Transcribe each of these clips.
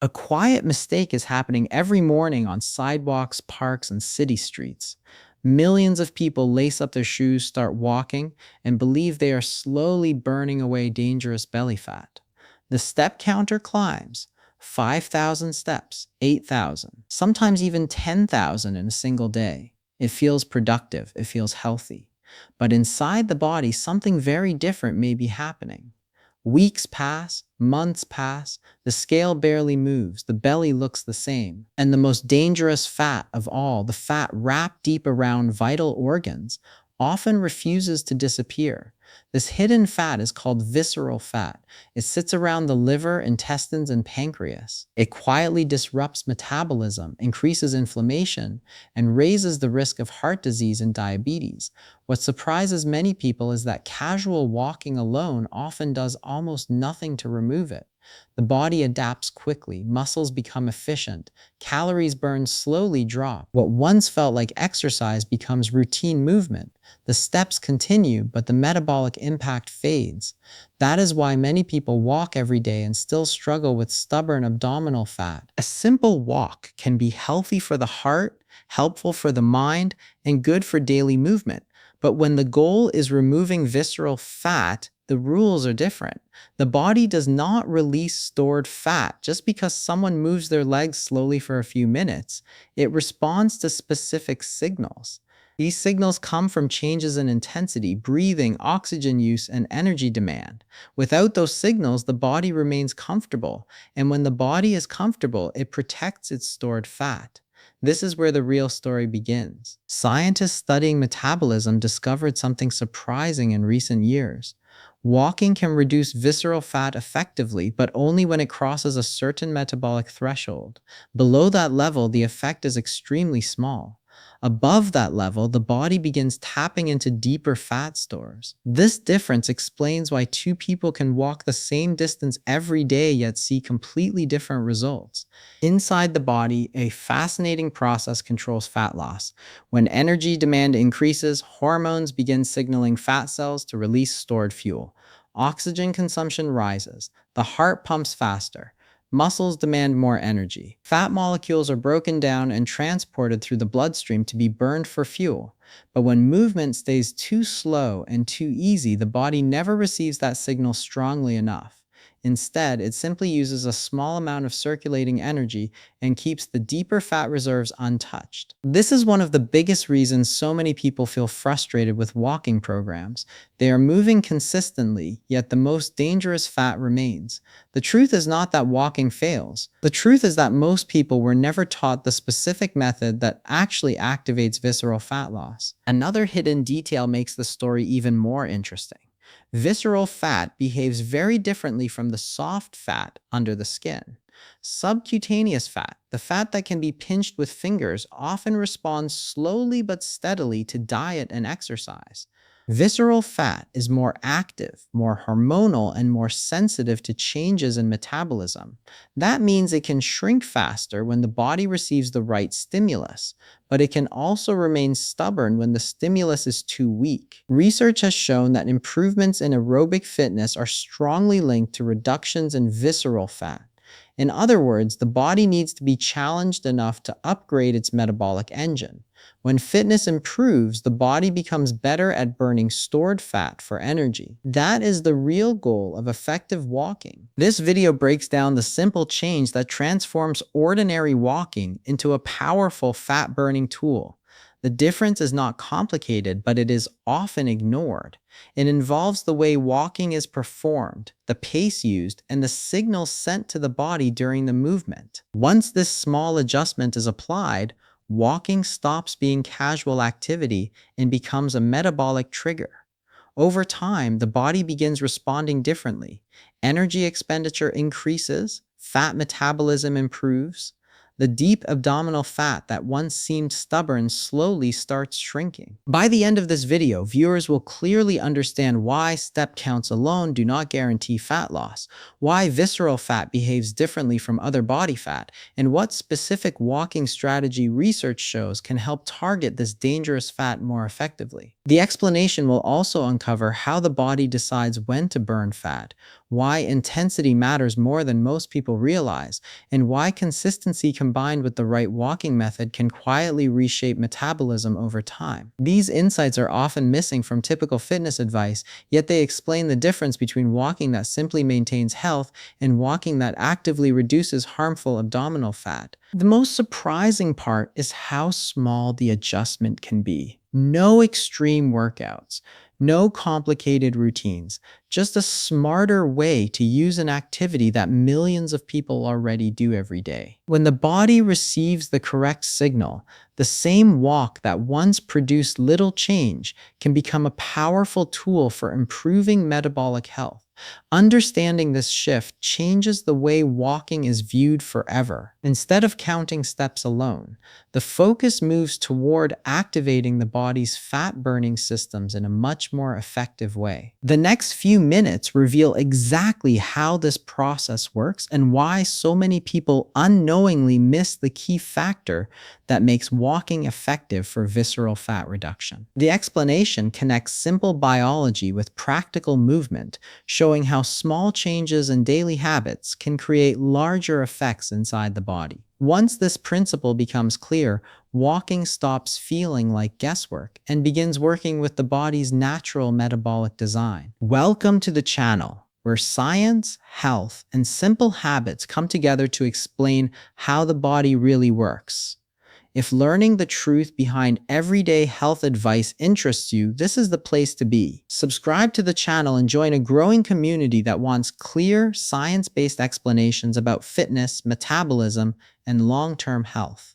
A quiet mistake is happening every morning on sidewalks, parks, and city streets. Millions of people lace up their shoes, start walking, and believe they are slowly burning away dangerous belly fat. The step counter climbs 5,000 steps, 8,000, sometimes even 10,000 in a single day. It feels productive, it feels healthy. But inside the body, something very different may be happening. Weeks pass, months pass, the scale barely moves, the belly looks the same. And the most dangerous fat of all, the fat wrapped deep around vital organs, often refuses to disappear. This hidden fat is called visceral fat. It sits around the liver, intestines, and pancreas. It quietly disrupts metabolism, increases inflammation, and raises the risk of heart disease and diabetes. What surprises many people is that casual walking alone often does almost nothing to remove it. The body adapts quickly, muscles become efficient, calories burned slowly drop. What once felt like exercise becomes routine movement. The steps continue, but the metabolic impact fades. That is why many people walk every day and still struggle with stubborn abdominal fat. A simple walk can be healthy for the heart, helpful for the mind, and good for daily movement. But when the goal is removing visceral fat, the rules are different. The body does not release stored fat just because someone moves their legs slowly for a few minutes. It responds to specific signals. These signals come from changes in intensity, breathing, oxygen use, and energy demand. Without those signals, the body remains comfortable, and when the body is comfortable, it protects its stored fat. This is where the real story begins. Scientists studying metabolism discovered something surprising in recent years. Walking can reduce visceral fat effectively, but only when it crosses a certain metabolic threshold. Below that level, the effect is extremely small. Above that level, the body begins tapping into deeper fat stores. This difference explains why two people can walk the same distance every day yet see completely different results. Inside the body, a fascinating process controls fat loss. When energy demand increases, hormones begin signaling fat cells to release stored fuel. Oxygen consumption rises. The heart pumps faster. Muscles demand more energy. Fat molecules are broken down and transported through the bloodstream to be burned for fuel. But when movement stays too slow and too easy, the body never receives that signal strongly enough. Instead, it simply uses a small amount of circulating energy and keeps the deeper fat reserves untouched. This is one of the biggest reasons so many people feel frustrated with walking programs. They are moving consistently, yet the most dangerous fat remains. The truth is not that walking fails. The truth is that most people were never taught the specific method that actually activates visceral fat loss. Another hidden detail makes the story even more interesting. Visceral fat behaves very differently from the soft fat under the skin. Subcutaneous fat, the fat that can be pinched with fingers, often responds slowly but steadily to diet and exercise. Visceral fat is more active, more hormonal, and more sensitive to changes in metabolism. That means it can shrink faster when the body receives the right stimulus, but it can also remain stubborn when the stimulus is too weak. Research has shown that improvements in aerobic fitness are strongly linked to reductions in visceral fat. In other words, the body needs to be challenged enough to upgrade its metabolic engine. When fitness improves, the body becomes better at burning stored fat for energy. That is the real goal of effective walking. This video breaks down the simple change that transforms ordinary walking into a powerful fat-burning tool. The difference is not complicated, but it is often ignored. It involves the way walking is performed, the pace used, and the signals sent to the body during the movement. Once this small adjustment is applied, walking stops being casual activity and becomes a metabolic trigger. Over time, the body begins responding differently. Energy expenditure increases, fat metabolism improves. The deep abdominal fat that once seemed stubborn slowly starts shrinking. By the end of this video, viewers will clearly understand why step counts alone do not guarantee fat loss, why visceral fat behaves differently from other body fat, and what specific walking strategy research shows can help target this dangerous fat more effectively. The explanation will also uncover how the body decides when to burn fat, why intensity matters more than most people realize, and why consistency combined with the right walking method can quietly reshape metabolism over time. These insights are often missing from typical fitness advice, yet they explain the difference between walking that simply maintains health and walking that actively reduces harmful abdominal fat. The most surprising part is how small the adjustment can be. No extreme workouts, no complicated routines, just a smarter way to use an activity that millions of people already do every day. When the body receives the correct signal, the same walk that once produced little change can become a powerful tool for improving metabolic health. Understanding this shift changes the way walking is viewed forever. Instead of counting steps alone, the focus moves toward activating the body's fat-burning systems in a much more effective way. The next few minutes reveal exactly how this process works and why so many people unknowingly miss the key factor that makes walking effective for visceral fat reduction. The explanation connects simple biology with practical movement, showing how small changes in daily habits can create larger effects inside the body. Once this principle becomes clear, walking stops feeling like guesswork and begins working with the body's natural metabolic design. Welcome to the channel, where science, health, and simple habits come together to explain how the body really works. If learning the truth behind everyday health advice interests you, this is the place to be. Subscribe to the channel and join a growing community that wants clear, science-based explanations about fitness, metabolism, and long-term health.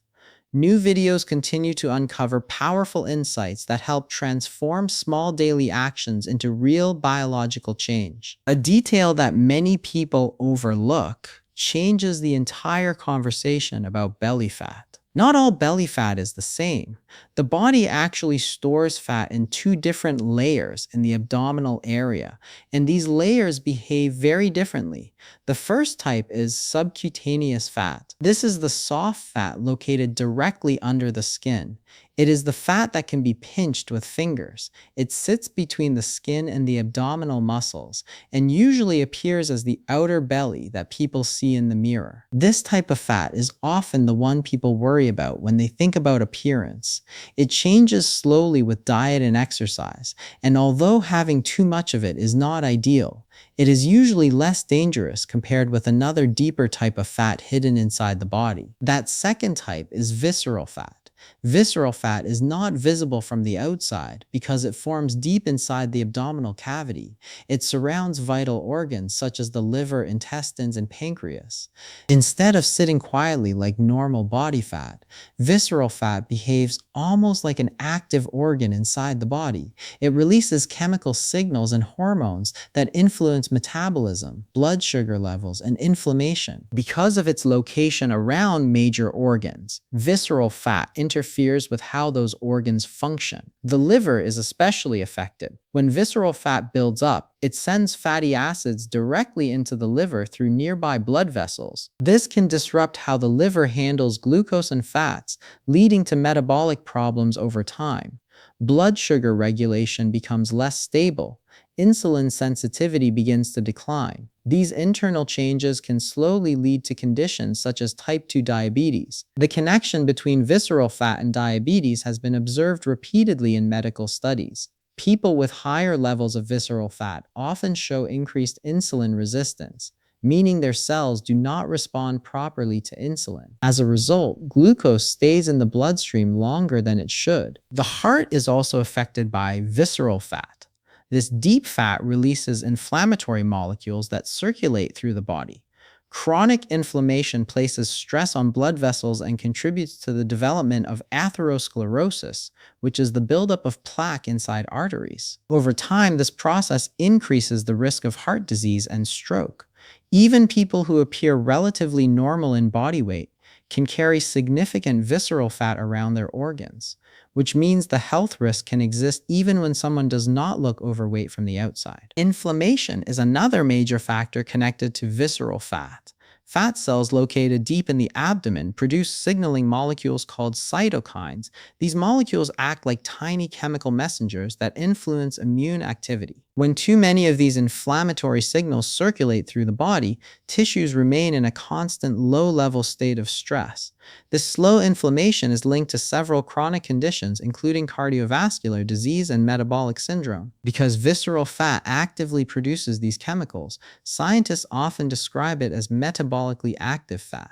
New videos continue to uncover powerful insights that help transform small daily actions into real biological change. A detail that many people overlook changes the entire conversation about belly fat. Not all belly fat is the same. The body actually stores fat in two different layers in the abdominal area, and these layers behave very differently. The first type is subcutaneous fat. This is the soft fat located directly under the skin. It is the fat that can be pinched with fingers. It sits between the skin and the abdominal muscles, and usually appears as the outer belly that people see in the mirror. This type of fat is often the one people worry about when they think about appearance. It changes slowly with diet and exercise, and although having too much of it is not ideal, it is usually less dangerous compared with another deeper type of fat hidden inside the body. That second type is visceral fat. Visceral fat is not visible from the outside because it forms deep inside the abdominal cavity. It surrounds vital organs such as the liver, intestines, and pancreas. Instead of sitting quietly like normal body fat, visceral fat behaves almost like an active organ inside the body. It releases chemical signals and hormones that influence metabolism, blood sugar levels, and inflammation. Because of its location around major organs, visceral fat interferes with how those organs function. The liver is especially affected. When visceral fat builds up, it sends fatty acids directly into the liver through nearby blood vessels. This can disrupt how the liver handles glucose and fats, leading to metabolic problems over time. Blood sugar regulation becomes less stable. Insulin sensitivity begins to decline. These internal changes can slowly lead to conditions such as type 2 diabetes. The connection between visceral fat and diabetes has been observed repeatedly in medical studies. People with higher levels of visceral fat often show increased insulin resistance, meaning their cells do not respond properly to insulin. As a result, glucose stays in the bloodstream longer than it should. The heart is also affected by visceral fat. This deep fat releases inflammatory molecules that circulate through the body. Chronic inflammation places stress on blood vessels and contributes to the development of atherosclerosis, which is the buildup of plaque inside arteries. Over time, this process increases the risk of heart disease and stroke. Even people who appear relatively normal in body weight can carry significant visceral fat around their organs, which means the health risk can exist even when someone does not look overweight from the outside. Inflammation is another major factor connected to visceral fat. Fat cells located deep in the abdomen produce signaling molecules called cytokines. These molecules act like tiny chemical messengers that influence immune activity. When too many of these inflammatory signals circulate through the body, tissues remain in a constant low-level state of stress. This slow inflammation is linked to several chronic conditions, including cardiovascular disease and metabolic syndrome. Because visceral fat actively produces these chemicals, scientists often describe it as metabolically active fat.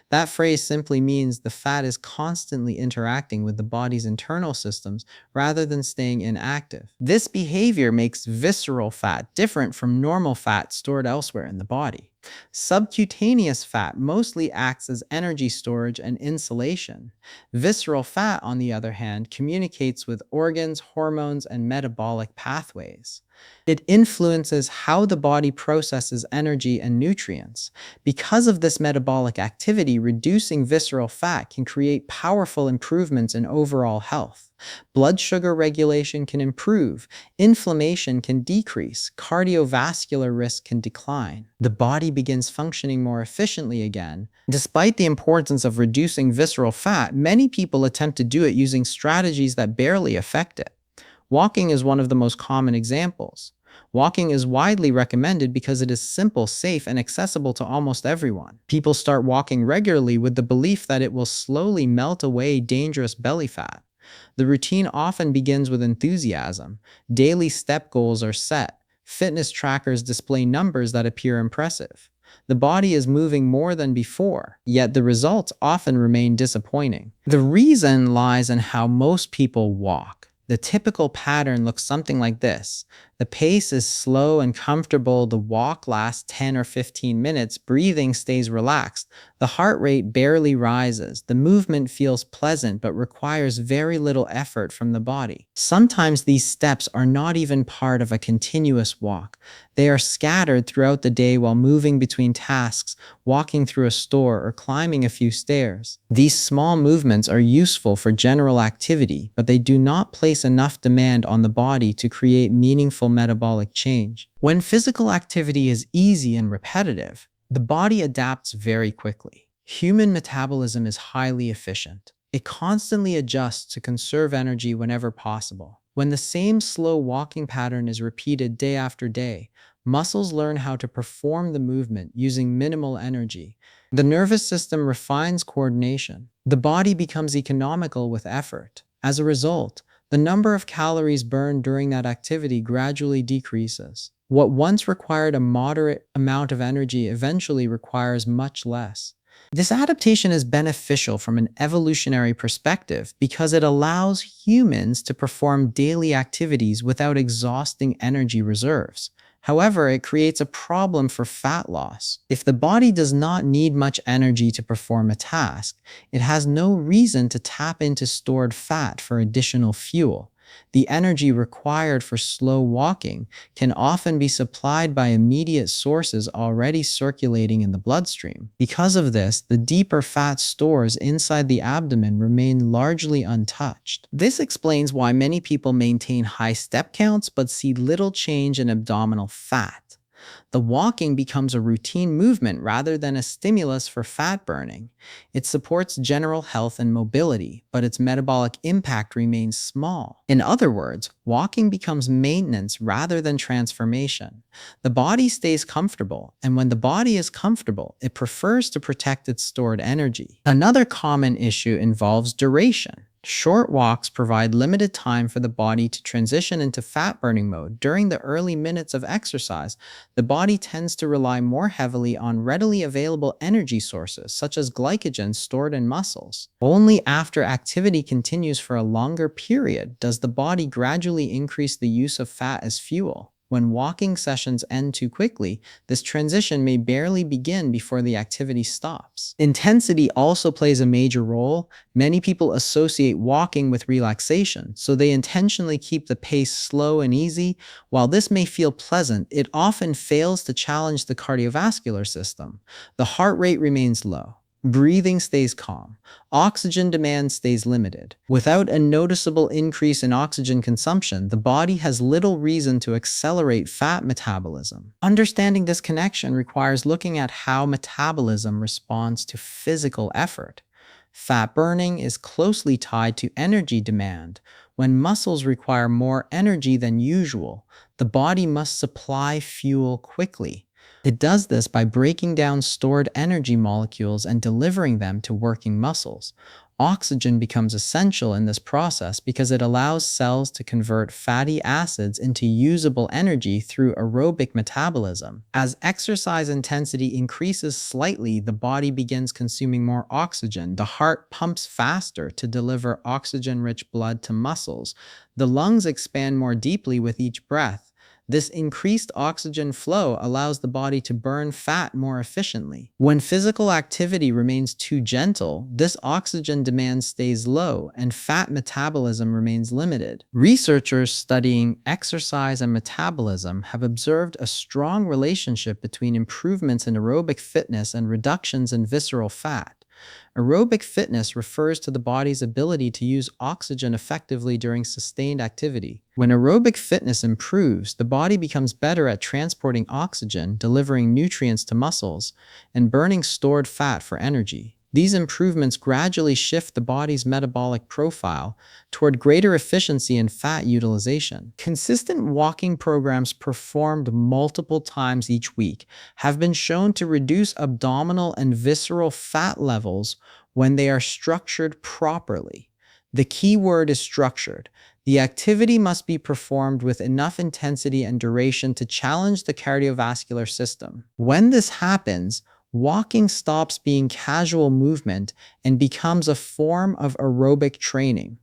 That phrase simply means the fat is constantly interacting with the body's internal systems rather than staying inactive. This behavior makes visceral fat different from normal fat stored elsewhere in the body. Subcutaneous fat mostly acts as energy storage and insulation. Visceral fat, on the other hand, communicates with organs, hormones, and metabolic pathways. It influences how the body processes energy and nutrients. Because of this metabolic activity, reducing visceral fat can create powerful improvements in overall health. Blood sugar regulation can improve, inflammation can decrease, cardiovascular risk can decline. The body begins functioning more efficiently again. Despite the importance of reducing visceral fat, many people attempt to do it using strategies that barely affect it. Walking is one of the most common examples. Walking is widely recommended because it is simple, safe, and accessible to almost everyone. People start walking regularly with the belief that it will slowly melt away dangerous belly fat. The routine often begins with enthusiasm. Daily step goals are set. Fitness trackers display numbers that appear impressive. The body is moving more than before, yet the results often remain disappointing. The reason lies in how most people walk. The typical pattern looks something like this. The pace is slow and comfortable. The walk lasts 10 or 15 minutes. Breathing stays relaxed. The heart rate barely rises. The movement feels pleasant but requires very little effort from the body. Sometimes these steps are not even part of a continuous walk. They are scattered throughout the day while moving between tasks, walking through a store, or climbing a few stairs. These small movements are useful for general activity, but they do not place enough demand on the body to create meaningful metabolic change. When physical activity is easy and repetitive, the body adapts very quickly. Human metabolism is highly efficient. It constantly adjusts to conserve energy whenever possible. When the same slow walking pattern is repeated day after day, muscles learn how to perform the movement using minimal energy. The nervous system refines coordination. The body becomes economical with effort. As a result, the number of calories burned during that activity gradually decreases. What once required a moderate amount of energy eventually requires much less. This adaptation is beneficial from an evolutionary perspective because it allows humans to perform daily activities without exhausting energy reserves. However, it creates a problem for fat loss. If the body does not need much energy to perform a task, it has no reason to tap into stored fat for additional fuel. The energy required for slow walking can often be supplied by immediate sources already circulating in the bloodstream. Because of this, the deeper fat stores inside the abdomen remain largely untouched. This explains why many people maintain high step counts but see little change in abdominal fat. The walking becomes a routine movement rather than a stimulus for fat burning. It supports general health and mobility, but its metabolic impact remains small. In other words, walking becomes maintenance rather than transformation. The body stays comfortable, and when the body is comfortable, it prefers to protect its stored energy. Another common issue involves duration. Short walks provide limited time for the body to transition into fat-burning mode. During the early minutes of exercise, the body tends to rely more heavily on readily available energy sources, such as glycogen stored in muscles. Only after activity continues for a longer period does the body gradually increase the use of fat as fuel. When walking sessions end too quickly, this transition may barely begin before the activity stops. Intensity also plays a major role. Many people associate walking with relaxation, so they intentionally keep the pace slow and easy. While this may feel pleasant, it often fails to challenge the cardiovascular system. The heart rate remains low. Breathing stays calm. Oxygen demand stays limited. Without a noticeable increase in oxygen consumption, the body has little reason to accelerate fat metabolism. Understanding this connection requires looking at how metabolism responds to physical effort. Fat burning is closely tied to energy demand. When muscles require more energy than usual, the body must supply fuel quickly. It does this by breaking down stored energy molecules and delivering them to working muscles. Oxygen becomes essential in this process because it allows cells to convert fatty acids into usable energy through aerobic metabolism. As exercise intensity increases slightly, the body begins consuming more oxygen. The heart pumps faster to deliver oxygen-rich blood to muscles. The lungs expand more deeply with each breath. This increased oxygen flow allows the body to burn fat more efficiently. When physical activity remains too gentle, this oxygen demand stays low and fat metabolism remains limited. Researchers studying exercise and metabolism have observed a strong relationship between improvements in aerobic fitness and reductions in visceral fat. Aerobic fitness refers to the body's ability to use oxygen effectively during sustained activity. When aerobic fitness improves, the body becomes better at transporting oxygen, delivering nutrients to muscles, and burning stored fat for energy. These improvements gradually shift the body's metabolic profile toward greater efficiency and fat utilization. Consistent walking programs performed multiple times each week have been shown to reduce abdominal and visceral fat levels when they are structured properly. The key word is structured. The activity must be performed with enough intensity and duration to challenge the cardiovascular system. When this happens, walking stops being casual movement and becomes a form of aerobic training.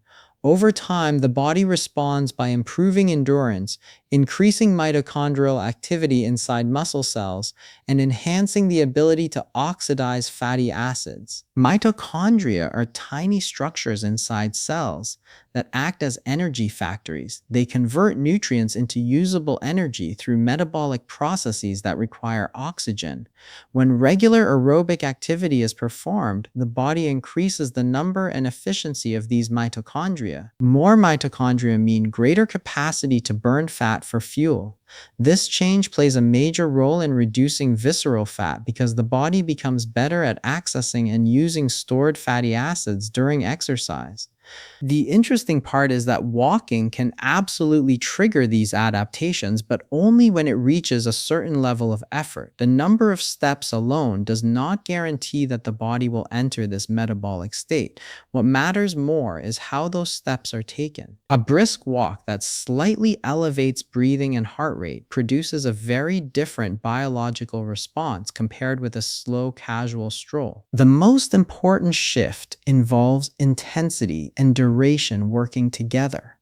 Over time, the body responds by improving endurance, increasing mitochondrial activity inside muscle cells, and enhancing the ability to oxidize fatty acids. Mitochondria are tiny structures inside cells that act as energy factories. They convert nutrients into usable energy through metabolic processes that require oxygen. When regular aerobic activity is performed, the body increases the number and efficiency of these mitochondria. More mitochondria mean greater capacity to burn fat for fuel. This change plays a major role in reducing visceral fat because the body becomes better at accessing and using stored fatty acids during exercise. The interesting part is that walking can absolutely trigger these adaptations, but only when it reaches a certain level of effort. The number of steps alone does not guarantee that the body will enter this metabolic state. What matters more is how those steps are taken. A brisk walk that slightly elevates breathing and heart rate produces a very different biological response compared with a slow, casual stroll. The most important shift involves intensity and duration working together.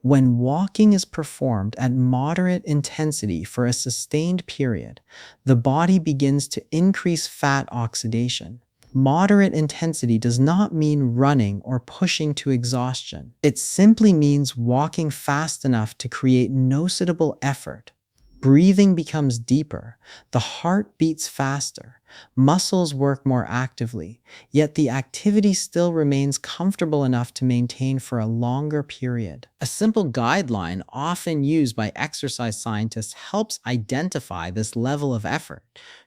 When walking is performed at moderate intensity for a sustained period, the body begins to increase fat oxidation. Moderate intensity does not mean running or pushing to exhaustion. It simply means walking fast enough to create noticeable effort. Breathing becomes deeper, the heart beats faster, muscles work more actively, yet the activity still remains comfortable enough to maintain for a longer period. A simple guideline often used by exercise scientists helps identify this level of effort.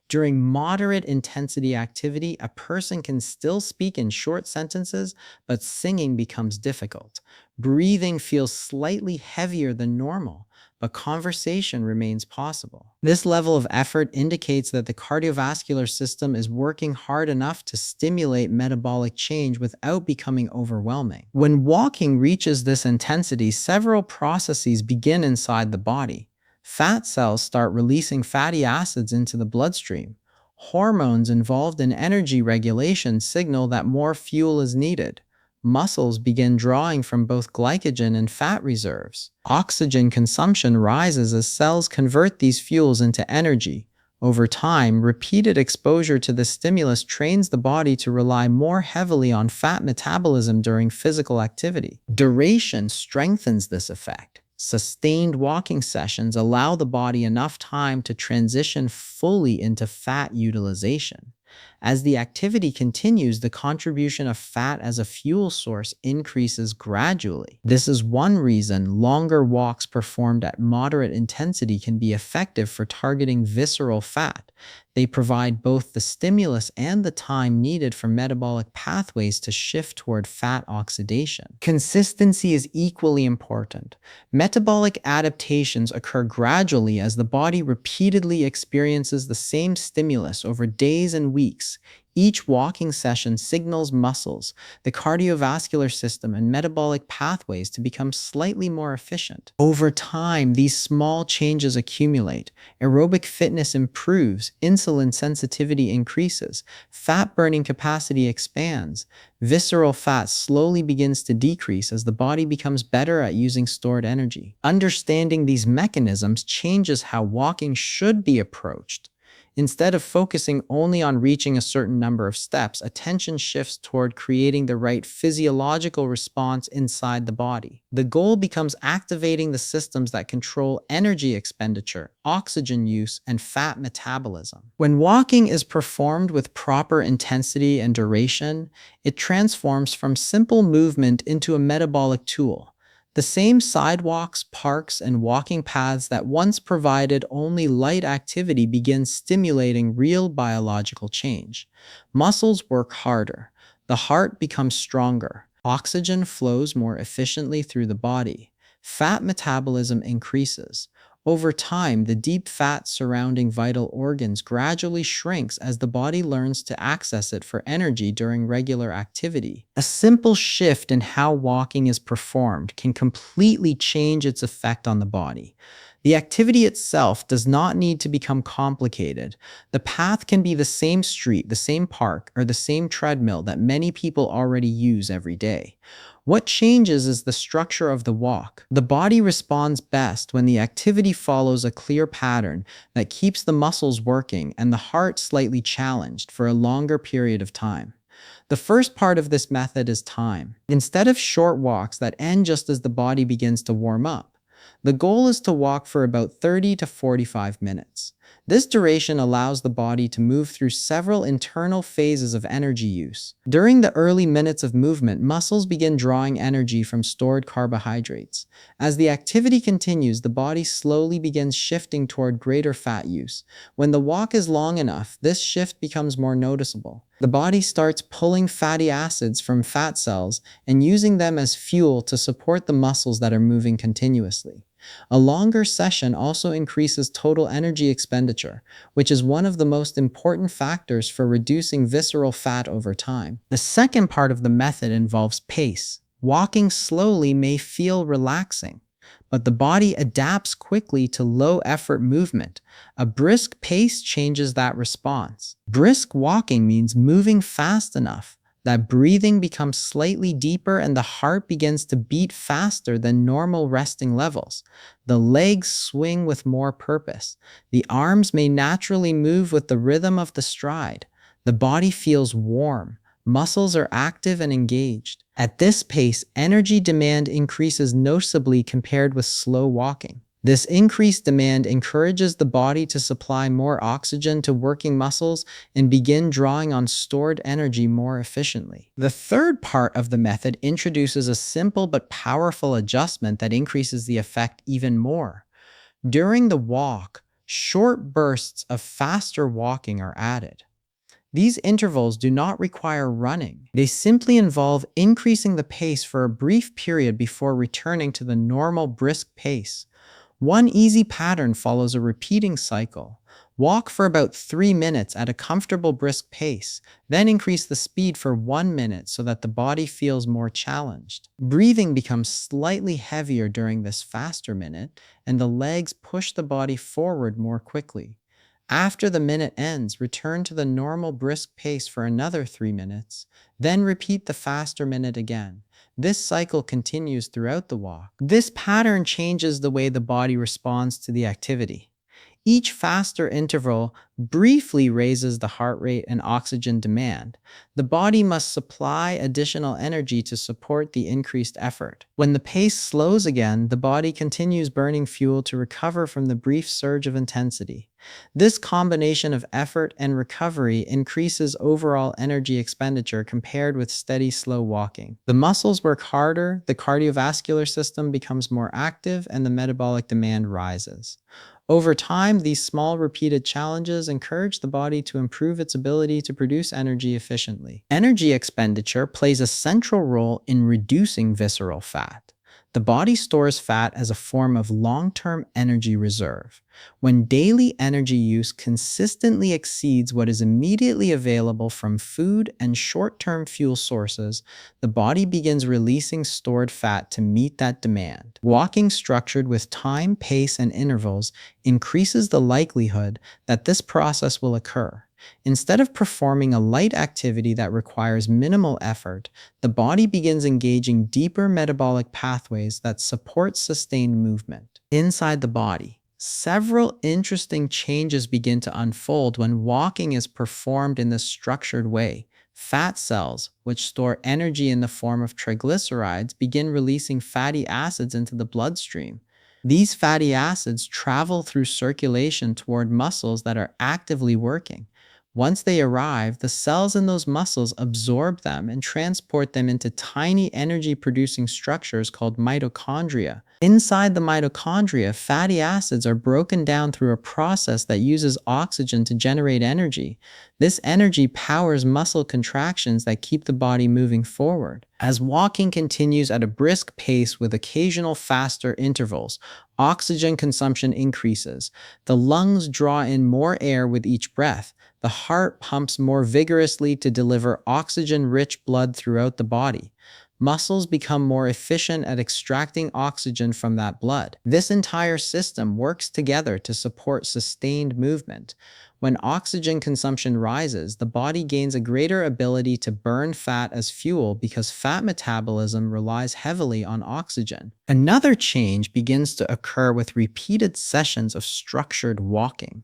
During moderate intensity activity, a person can still speak in short sentences, but singing becomes difficult. Breathing feels slightly heavier than normal, but conversation remains possible. This level of effort indicates that the cardiovascular system is working hard enough to stimulate metabolic change without becoming overwhelming. When walking reaches this intensity, several processes begin inside the body. Fat cells start releasing fatty acids into the bloodstream. Hormones involved in energy regulation signal that more fuel is needed. Muscles begin drawing from both glycogen and fat reserves. Oxygen consumption rises as cells convert these fuels into energy. Over time, repeated exposure to this stimulus trains the body to rely more heavily on fat metabolism during physical activity. Duration strengthens this effect. Sustained walking sessions allow the body enough time to transition fully into fat utilization. As the activity continues, the contribution of fat as a fuel source increases gradually. This is one reason longer walks performed at moderate intensity can be effective for targeting visceral fat. They provide both the stimulus and the time needed for metabolic pathways to shift toward fat oxidation. Consistency is equally important. Metabolic adaptations occur gradually as the body repeatedly experiences the same stimulus over days and weeks. Each walking session signals muscles, the cardiovascular system, and metabolic pathways to become slightly more efficient. Over time, these small changes accumulate. Aerobic fitness improves, insulin sensitivity increases, fat burning capacity expands, visceral fat slowly begins to decrease as the body becomes better at using stored energy. Understanding these mechanisms changes how walking should be approached. Instead of focusing only on reaching a certain number of steps, attention shifts toward creating the right physiological response inside the body. The goal becomes activating the systems that control energy expenditure, oxygen use, and fat metabolism. When walking is performed with proper intensity and duration, it transforms from simple movement into a metabolic tool. The same sidewalks, parks, and walking paths that once provided only light activity begin stimulating real biological change. Muscles work harder. The heart becomes stronger. Oxygen flows more efficiently through the body. Fat metabolism increases. Over time, the deep fat surrounding vital organs gradually shrinks as the body learns to access it for energy during regular activity. A simple shift in how walking is performed can completely change its effect on the body. The activity itself does not need to become complicated. The path can be the same street, the same park, or the same treadmill that many people already use every day. What changes is the structure of the walk. The body responds best when the activity follows a clear pattern that keeps the muscles working and the heart slightly challenged for a longer period of time. The first part of this method is time. Instead of short walks that end just as the body begins to warm up, the goal is to walk for about 30 to 45 minutes. This duration allows the body to move through several internal phases of energy use. During the early minutes of movement, muscles begin drawing energy from stored carbohydrates. As the activity continues, the body slowly begins shifting toward greater fat use. When the walk is long enough, this shift becomes more noticeable. The body starts pulling fatty acids from fat cells and using them as fuel to support the muscles that are moving continuously. A longer session also increases total energy expenditure, which is one of the most important factors for reducing visceral fat over time. The second part of the method involves pace. Walking slowly may feel relaxing, but the body adapts quickly to low-effort movement. A brisk pace changes that response. Brisk walking means moving fast enough that breathing becomes slightly deeper and the heart begins to beat faster than normal resting levels. The legs swing with more purpose. The arms may naturally move with the rhythm of the stride. The body feels warm. Muscles are active and engaged. At this pace, energy demand increases noticeably compared with slow walking. This increased demand encourages the body to supply more oxygen to working muscles and begin drawing on stored energy more efficiently. The third part of the method introduces a simple but powerful adjustment that increases the effect even more. During the walk, short bursts of faster walking are added. These intervals do not require running. They simply involve increasing the pace for a brief period before returning to the normal brisk pace. One easy pattern follows a repeating cycle. Walk for about 3 minutes at a comfortable brisk pace, then increase the speed for 1 minute so that the body feels more challenged. Breathing becomes slightly heavier during this faster minute, and the legs push the body forward more quickly. After the minute ends, return to the normal brisk pace for another 3 minutes, then repeat the faster minute again. This cycle continues throughout the walk. This pattern changes the way the body responds to the activity. Each faster interval briefly raises the heart rate and oxygen demand. The body must supply additional energy to support the increased effort. When the pace slows again, the body continues burning fuel to recover from the brief surge of intensity. This combination of effort and recovery increases overall energy expenditure compared with steady, slow walking. The muscles work harder, the cardiovascular system becomes more active, and the metabolic demand rises. Over time, these small repeated challenges encourage the body to improve its ability to produce energy efficiently. Energy expenditure plays a central role in reducing visceral fat. The body stores fat as a form of long-term energy reserve. When daily energy use consistently exceeds what is immediately available from food and short-term fuel sources, the body begins releasing stored fat to meet that demand. Walking structured with time, pace, and intervals increases the likelihood that this process will occur. Instead of performing a light activity that requires minimal effort, the body begins engaging deeper metabolic pathways that support sustained movement. Inside the body, several interesting changes begin to unfold when walking is performed in this structured way. Fat cells, which store energy in the form of triglycerides, begin releasing fatty acids into the bloodstream. These fatty acids travel through circulation toward muscles that are actively working. Once they arrive, the cells in those muscles absorb them and transport them into tiny energy-producing structures called mitochondria. Inside the mitochondria, fatty acids are broken down through a process that uses oxygen to generate energy. This energy powers muscle contractions that keep the body moving forward. As walking continues at a brisk pace with occasional faster intervals, oxygen consumption increases. The lungs draw in more air with each breath. The heart pumps more vigorously to deliver oxygen-rich blood throughout the body. Muscles become more efficient at extracting oxygen from that blood. This entire system works together to support sustained movement. When oxygen consumption rises, the body gains a greater ability to burn fat as fuel because fat metabolism relies heavily on oxygen. Another change begins to occur with repeated sessions of structured walking.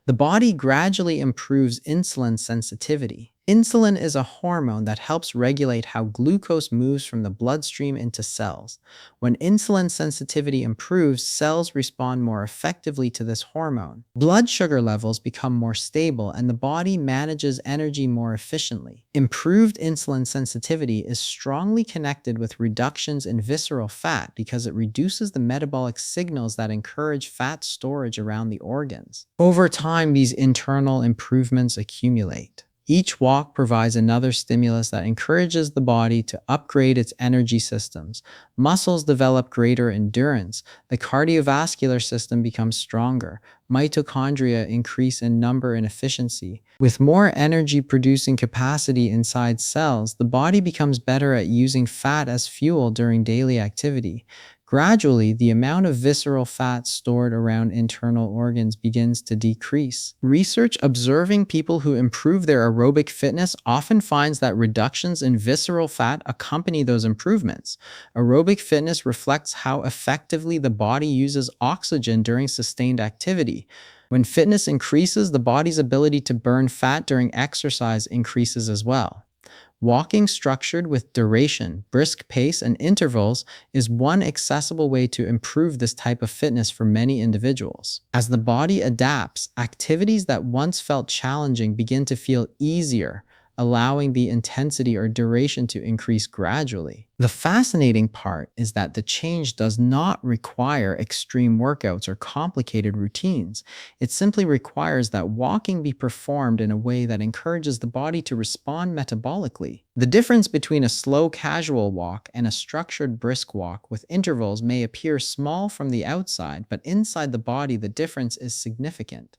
The body gradually improves insulin sensitivity. Insulin is a hormone that helps regulate how glucose moves from the bloodstream into cells. When insulin sensitivity improves, cells respond more effectively to this hormone. Blood sugar levels become more stable and the body manages energy more efficiently. Improved insulin sensitivity is strongly connected with reductions in visceral fat because it reduces the metabolic signals that encourage fat storage around the organs. Over time, these internal improvements accumulate. Each walk provides another stimulus that encourages the body to upgrade its energy systems. Muscles develop greater endurance. The cardiovascular system becomes stronger. Mitochondria increase in number and efficiency. With more energy-producing capacity inside cells, the body becomes better at using fat as fuel during daily activity. Gradually, the amount of visceral fat stored around internal organs begins to decrease. Research observing people who improve their aerobic fitness often finds that reductions in visceral fat accompany those improvements. Aerobic fitness reflects how effectively the body uses oxygen during sustained activity. When fitness increases, the body's ability to burn fat during exercise increases as well. Walking structured with duration, brisk pace, and intervals is one accessible way to improve this type of fitness for many individuals. As the body adapts, activities that once felt challenging begin to feel easier, allowing the intensity or duration to increase gradually. The fascinating part is that the change does not require extreme workouts or complicated routines. It simply requires that walking be performed in a way that encourages the body to respond metabolically. The difference between a slow casual walk and a structured brisk walk with intervals may appear small from the outside, but inside the body the difference is significant.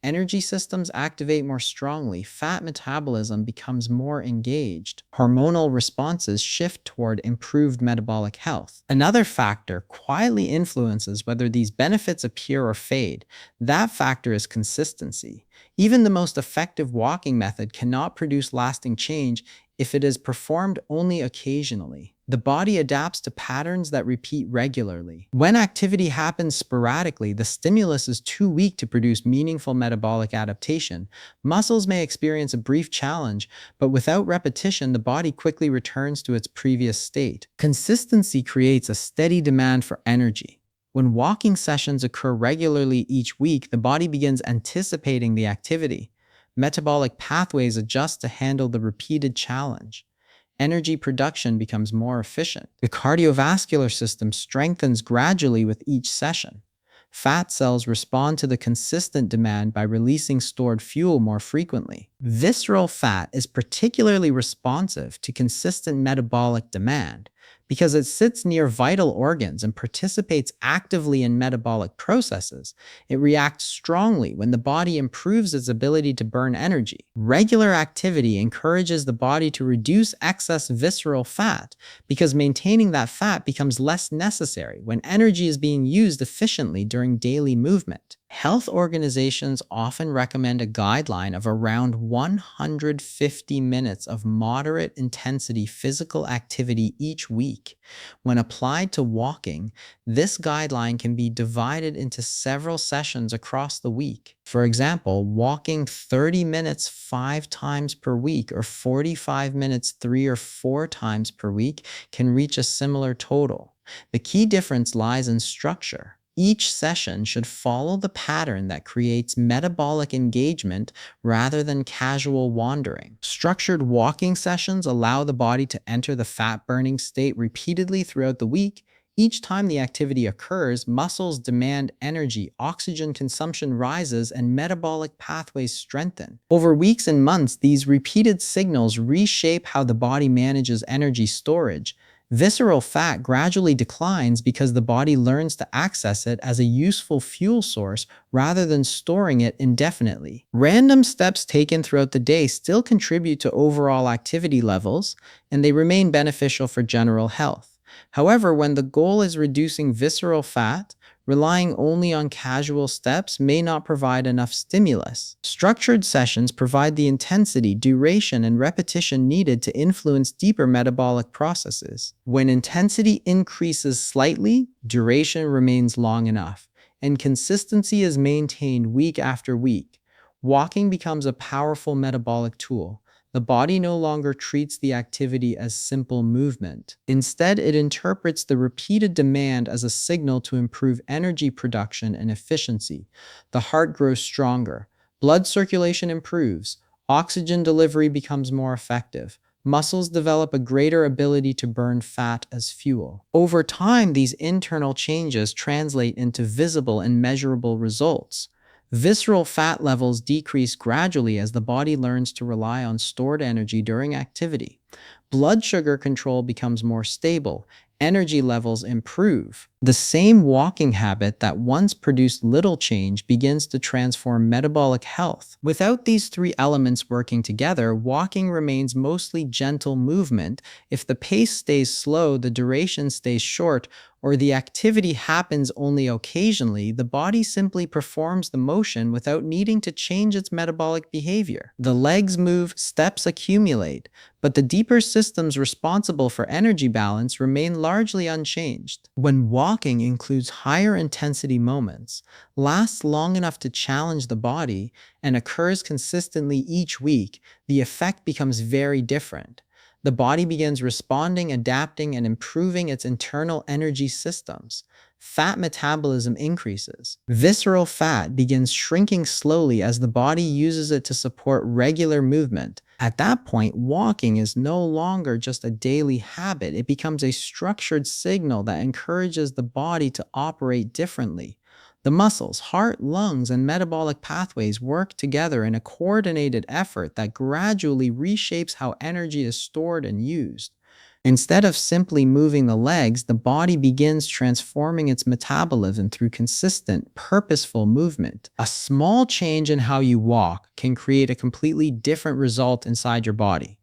Energy systems activate more strongly, fat metabolism becomes more engaged, hormonal responses shift toward improved metabolic health. Another factor quietly influences whether these benefits appear or fade. That factor is consistency. Even the most effective walking method cannot produce lasting change if it is performed only occasionally. The body adapts to patterns that repeat regularly. When activity happens sporadically, the stimulus is too weak to produce meaningful metabolic adaptation. Muscles may experience a brief challenge, but without repetition, the body quickly returns to its previous state. Consistency creates a steady demand for energy. When walking sessions occur regularly each week, the body begins anticipating the activity. Metabolic pathways adjust to handle the repeated challenge. Energy production becomes more efficient. The cardiovascular system strengthens gradually with each session. Fat cells respond to the consistent demand by releasing stored fuel more frequently. Visceral fat is particularly responsive to consistent metabolic demand because it sits near vital organs and participates actively in metabolic processes. It reacts strongly when the body improves its ability to burn energy. Regular activity encourages the body to reduce excess visceral fat because maintaining that fat becomes less necessary when energy is being used efficiently during daily movement. Health organizations often recommend a guideline of around 150 minutes of moderate intensity physical activity each week. When applied to walking, this guideline can be divided into several sessions across the week. For example, walking 30 minutes 5 times per week or 45 minutes 3 or 4 times per week can reach a similar total. The key difference lies in structure. Each session should follow the pattern that creates metabolic engagement rather than casual wandering. Structured walking sessions allow the body to enter the fat-burning state repeatedly throughout the week. Each time the activity occurs, muscles demand energy, oxygen consumption rises, and metabolic pathways strengthen. Over weeks and months, these repeated signals reshape how the body manages energy storage. Visceral fat gradually declines because the body learns to access it as a useful fuel source rather than storing it indefinitely. Random steps taken throughout the day still contribute to overall activity levels, and they remain beneficial for general health. However, when the goal is reducing visceral fat, relying only on casual steps may not provide enough stimulus. Structured sessions provide the intensity, duration, and repetition needed to influence deeper metabolic processes. When intensity increases slightly, duration remains long enough, and consistency is maintained week after week. Walking becomes a powerful metabolic tool. The body no longer treats the activity as simple movement. Instead, it interprets the repeated demand as a signal to improve energy production and efficiency. The heart grows stronger, blood circulation improves, oxygen delivery becomes more effective. Muscles develop a greater ability to burn fat as fuel. Over time, these internal changes translate into visible and measurable results. Visceral fat levels decrease gradually as the body learns to rely on stored energy during activity. Blood sugar control becomes more stable. Energy levels improve. The same walking habit that once produced little change begins to transform metabolic health. Without these three elements working together, walking remains mostly gentle movement. If the pace stays slow, the duration stays short, or the activity happens only occasionally, the body simply performs the motion without needing to change its metabolic behavior. The legs move, steps accumulate, but the deeper systems responsible for energy balance remain largely unchanged. When walking includes higher intensity moments, lasts long enough to challenge the body, and occurs consistently each week, the effect becomes very different. The body begins responding, adapting, and improving its internal energy systems. Fat metabolism increases. Visceral fat begins shrinking slowly as the body uses it to support regular movement. At that point, walking is no longer just a daily habit. It becomes a structured signal that encourages the body to operate differently. The muscles, heart, lungs, and metabolic pathways work together in a coordinated effort that gradually reshapes how energy is stored and used. Instead of simply moving the legs, the body begins transforming its metabolism through consistent, purposeful movement. A small change in how you walk can create a completely different result inside your body.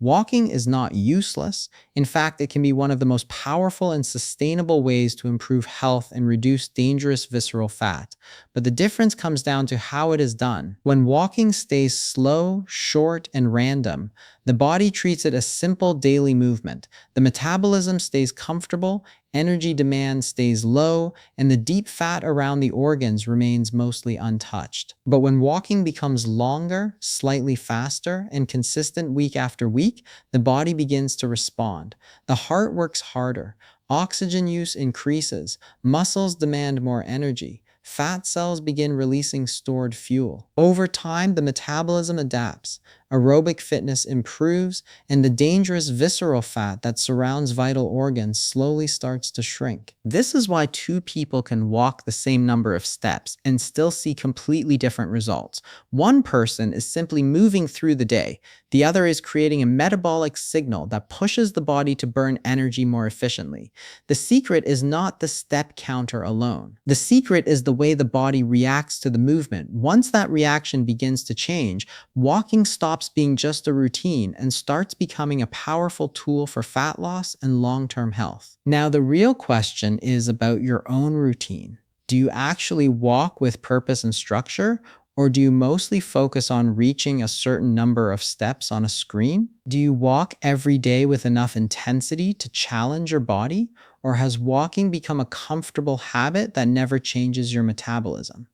Walking is not useless. In fact, it can be one of the most powerful and sustainable ways to improve health and reduce dangerous visceral fat. But the difference comes down to how it is done. When walking stays slow, short, and random, the body treats it as simple daily movement. The metabolism stays comfortable, energy demand stays low, and the deep fat around the organs remains mostly untouched. But when walking becomes longer, slightly faster, and consistent week after week, the body begins to respond. The heart works harder, oxygen use increases, muscles demand more energy. Fat cells begin releasing stored fuel. Over time, the metabolism adapts, aerobic fitness improves, and the dangerous visceral fat that surrounds vital organs slowly starts to shrink. This is why two people can walk the same number of steps and still see completely different results. One person is simply moving through the day. The other is creating a metabolic signal that pushes the body to burn energy more efficiently. The secret is not the step counter alone. The secret is the way the body reacts to the movement. Once that reaction begins to change, walking stops being just a routine and starts becoming a powerful tool for fat loss and long-term health. Now, the real question is about your own routine. Do you actually walk with purpose and structure, or do you mostly focus on reaching a certain number of steps on a screen? Do you walk every day with enough intensity to challenge your body, or has walking become a comfortable habit that never changes your metabolism?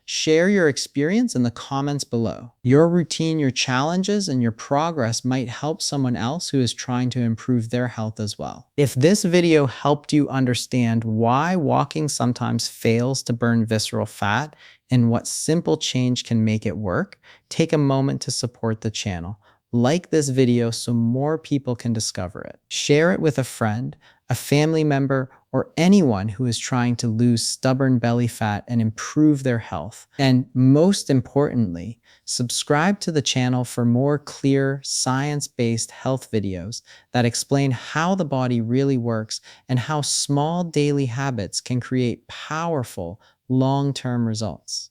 Share your experience in the comments below. Your routine, your challenges, and your progress might help someone else who is trying to improve their health as well. If this video helped you understand why walking sometimes fails to burn visceral fat and what simple change can make it work, take a moment to support the channel. Like this video so more people can discover it. Share it with a friend, a family member, or anyone who is trying to lose stubborn belly fat and improve their health. And most importantly, subscribe to the channel for more clear, science-based health videos that explain how the body really works and how small daily habits can create powerful, long-term results.